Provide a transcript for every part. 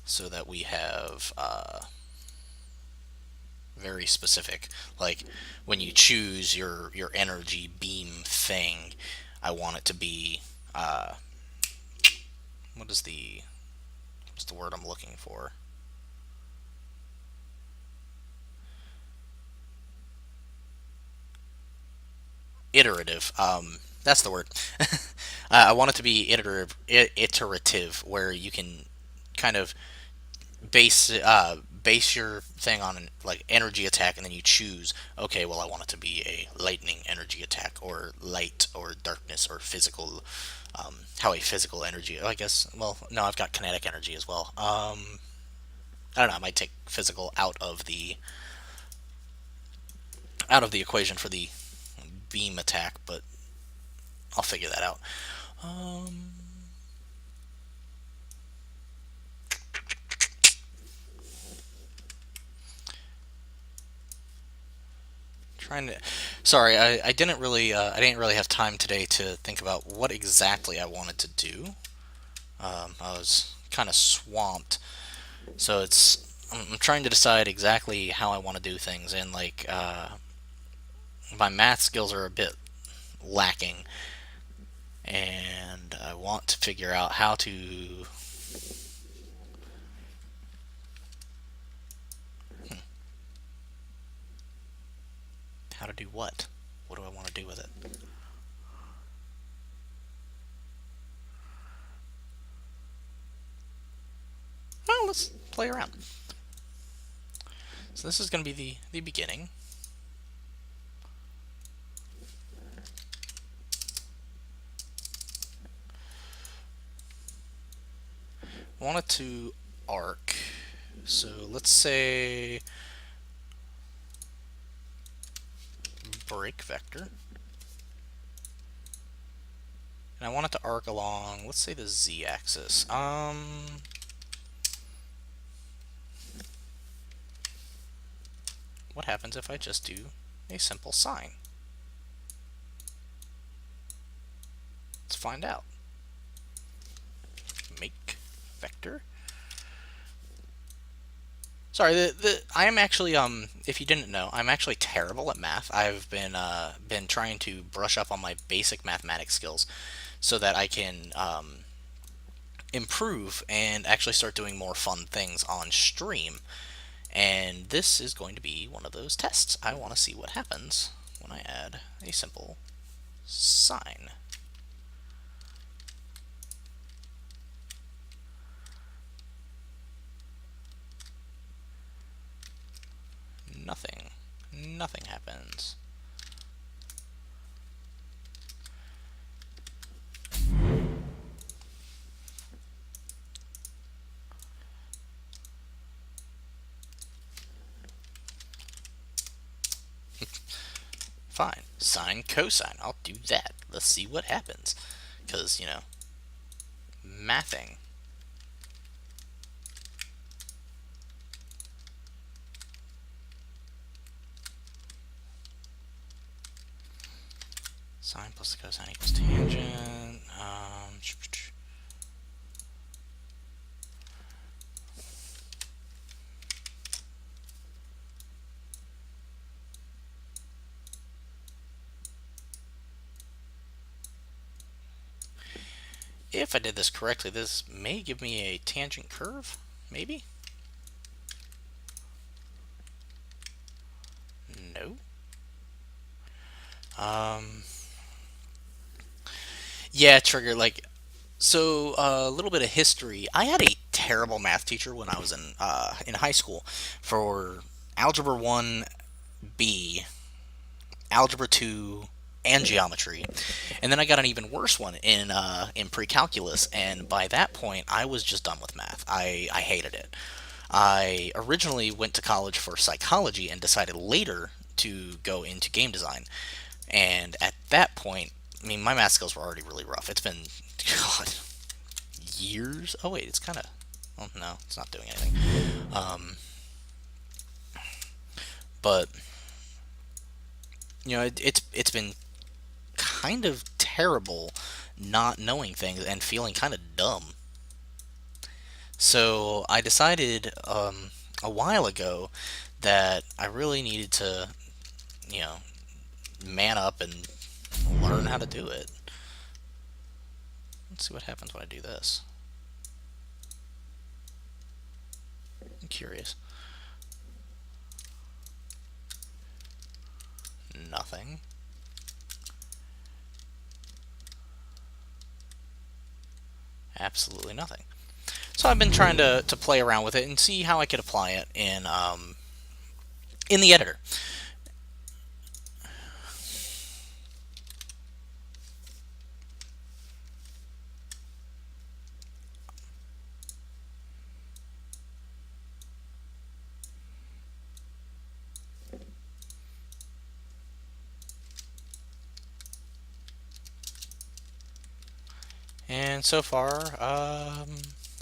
so that we have very specific. Like when you choose your energy beam thing, I want it to be what is what's the word I'm looking for? Iterative. That's the word. I want it to be iterative, where you can kind of base your thing on like energy attack, and then you choose. Okay, well, I want it to be a lightning energy attack, or light, or darkness, or physical. How a physical energy. I guess. Well, no, I've got kinetic energy as well. I don't know. I might take physical out of the equation for the beam attack, but I'll figure that out. Um, trying to. Sorry, I didn't really have time today to think about what exactly I wanted to do. I was kind of swamped, so I'm trying to decide exactly how I want to do things, and like my math skills are a bit lacking, and I want to figure out how to do what. What do I want to do with it? Well, let's play around. So this is going to be the beginning. I want it to arc. So let's say break vector. And I want it to arc along, let's say the z-axis. What happens if I just do a simple sine? Let's find out. Make vector. Sorry, I am actually if you didn't know, I'm actually terrible at math. I've been trying to brush up on my basic mathematics skills so that I can improve and actually start doing more fun things on stream. And this is going to be one of those tests. I want to see what happens when I add a simple sine. Nothing. Nothing happens. Fine. Sine, cosine. I'll do that. Let's see what happens. Because, mathing. Sine plus the cosine equals tangent. If I did this correctly, this may give me a tangent curve, maybe? No. Yeah, trigger, like, so a little bit of history. I had a terrible math teacher when I was in high school for Algebra 1B, Algebra 2, and Geometry. And then I got an even worse one in pre-calculus, and by that point, I was just done with math. I hated it. I originally went to college for psychology and decided later to go into game design. And at that point, I mean, my math skills were already really rough. It's been, God, years. Oh wait, it's kind of. Oh no, it's not doing anything. Um, but it's been kind of terrible not knowing things and feeling kind of dumb. So I decided a while ago that I really needed to, you know, man up and learn how to do it. Let's see what happens when I do this. I'm curious. Nothing. Absolutely nothing. So I've been trying to play around with it and see how I could apply it in the editor. And so far,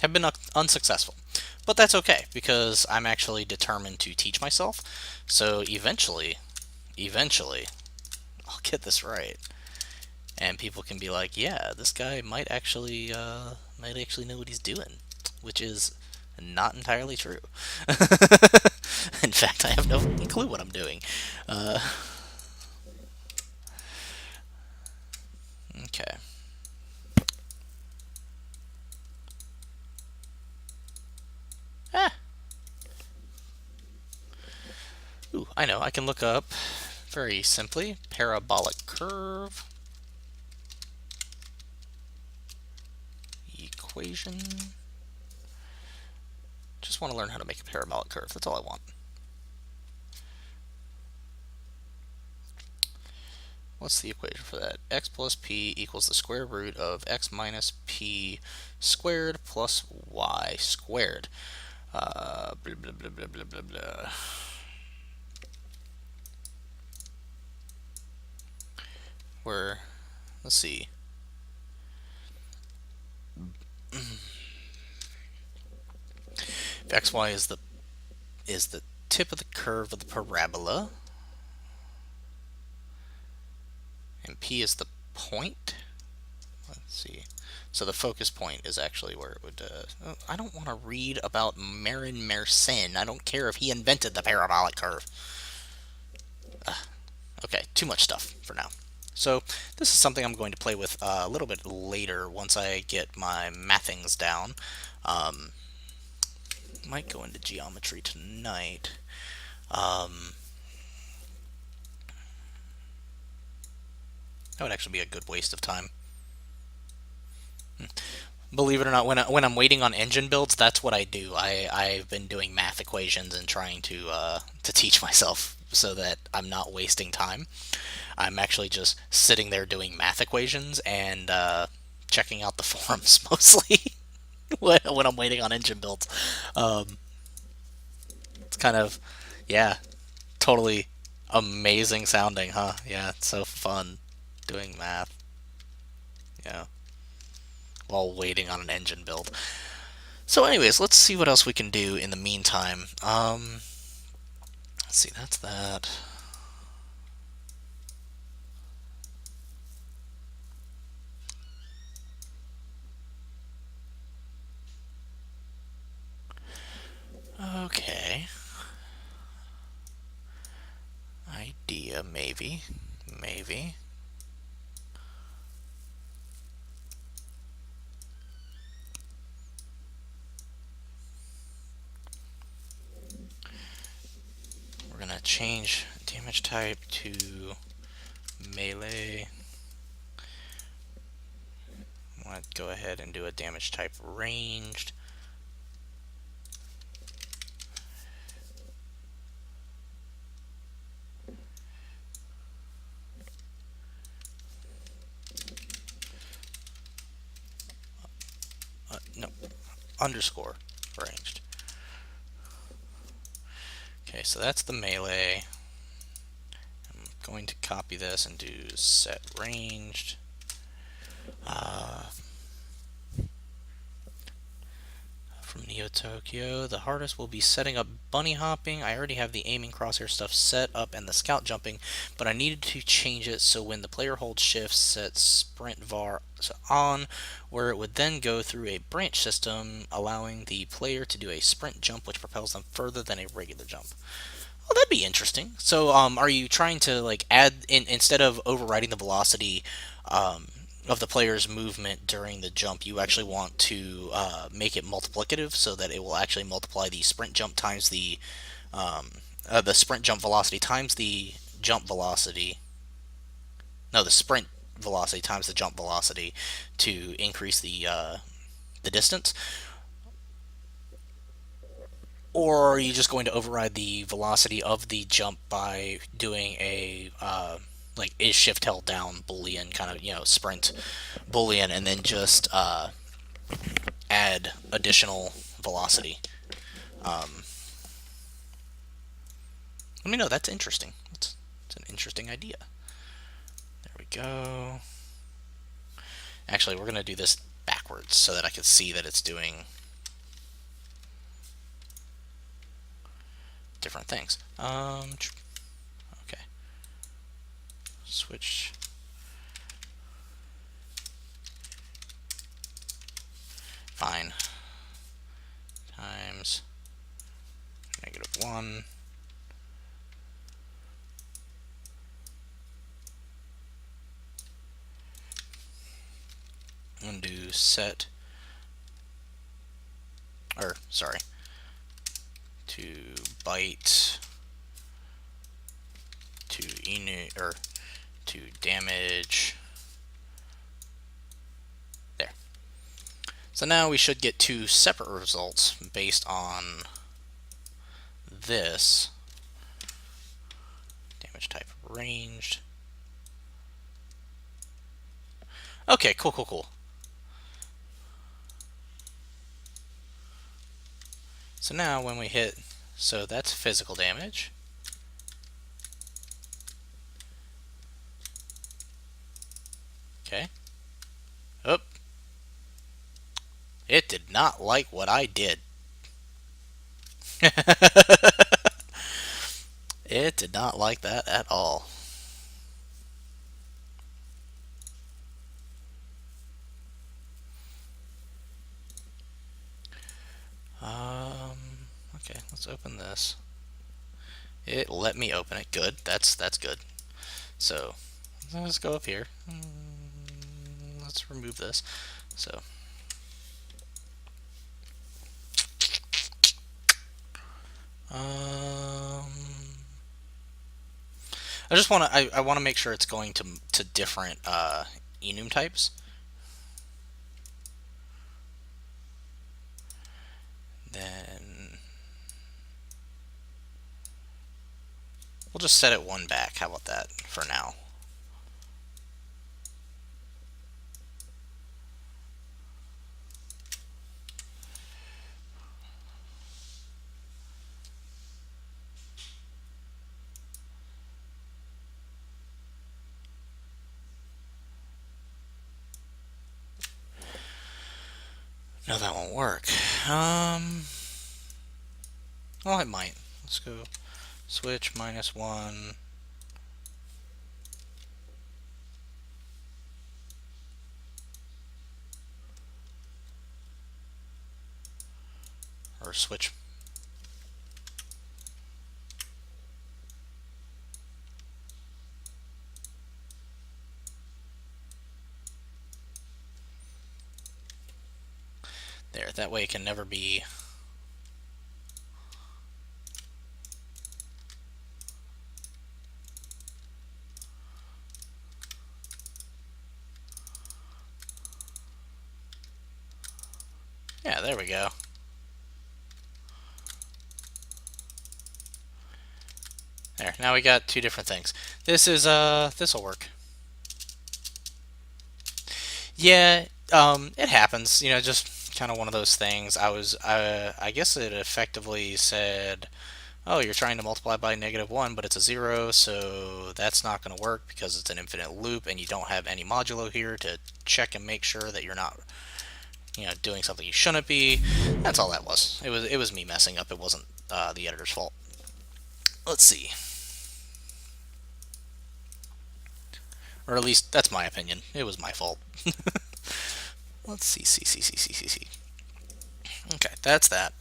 have been unsuccessful. But that's okay because I'm actually determined to teach myself. So eventually, I'll get this right, and people can be like, "Yeah, this guy might actually know what he's doing," which is not entirely true. In fact, I have no clue what I'm doing. Uh, okay. Eh. Ooh, I know. I can look up very simply parabolic curve equation. Just want to learn how to make a parabolic curve. That's all I want. What's the equation for that? X plus p equals the square root of x minus p squared plus y squared. Blah, blah, blah, blah, blah, blah, blah. Where, let's see. If xy is the tip of the curve of the parabola, and p is the point. Let's see. So the focus point is actually where it would. I don't want to read about Marin Mersenne. I don't care if he invented the parabolic curve. Okay, too much stuff for now. So this is something I'm going to play with a little bit later once I get my mathings down. Um, might go into geometry tonight. That would actually be a good waste of time. Believe it or not, when I'm waiting on engine builds, that's what I do. I've been doing math equations and trying to teach myself so that I'm not wasting time. I'm actually just sitting there doing math equations and checking out the forums mostly when I'm waiting on engine builds. Um, it's kind of, yeah, totally amazing sounding, huh? Yeah, it's so fun doing math. Yeah, while waiting on an engine build. So, anyways, let's see what else we can do in the meantime. Let's see, that's that. Okay. Idea, maybe. Maybe. We're gonna change damage type to melee. I want to go ahead and do a damage type ranged. No, underscore ranged. Okay, so that's the melee. I'm going to copy this and do set ranged. from Neo Tokyo. The hardest will be setting up bunny hopping. I already have the aiming crosshair stuff set up and the scout jumping, but I needed to change it so when the player holds shift, set sprint var on, where it would then go through a branch system, allowing the player to do a sprint jump, which propels them further than a regular jump. Oh, that'd be interesting. So, are you trying to like add instead of overriding the velocity um, of the player's movement during the jump, you actually want to make it multiplicative so that it will actually multiply the sprint jump times the sprint jump velocity times the jump velocity. No, the sprint velocity times the jump velocity to increase the distance. Or are you just going to override the velocity of the jump by doing a like is shift held down boolean kind of sprint boolean and then just add additional velocity? Um, Let me know. That's interesting. It's an interesting idea. There we go. Actually, we're gonna do this backwards so that I can see that it's doing different things. Okay. Switch. Fine. Times -1. Undo set. Or, sorry. To byte. To inu, or to damage. There. So now we should get two separate results based on this. Damage type ranged. Okay, cool. So now when we hit, so that's physical damage. Okay. Oh. It did not like what I did. It did not like that at all. Okay, let's open this. It let me open it. Good. That's good. So let's go up here. Let's remove this. So I just want to I want to make sure it's going to different enum types. Then we'll just set it one back. How about that for now? No, that won't work. Well, it might. Let's go switch -1. Or switch. There, that way it can never be. Yeah, there we go. There, now we got two different things. This'll work. Yeah, it happens. Just kind of one of those things. I guess it effectively said, oh, you're trying to multiply by -1, but it's a 0, so that's not going to work because it's an infinite loop and you don't have any modulo here to check and make sure that you're not doing something you shouldn't be. That's all that was. It was me messing up. It wasn't the editor's fault. Let's see, or at least that's my opinion. It was my fault. Let's see. Okay, that's that.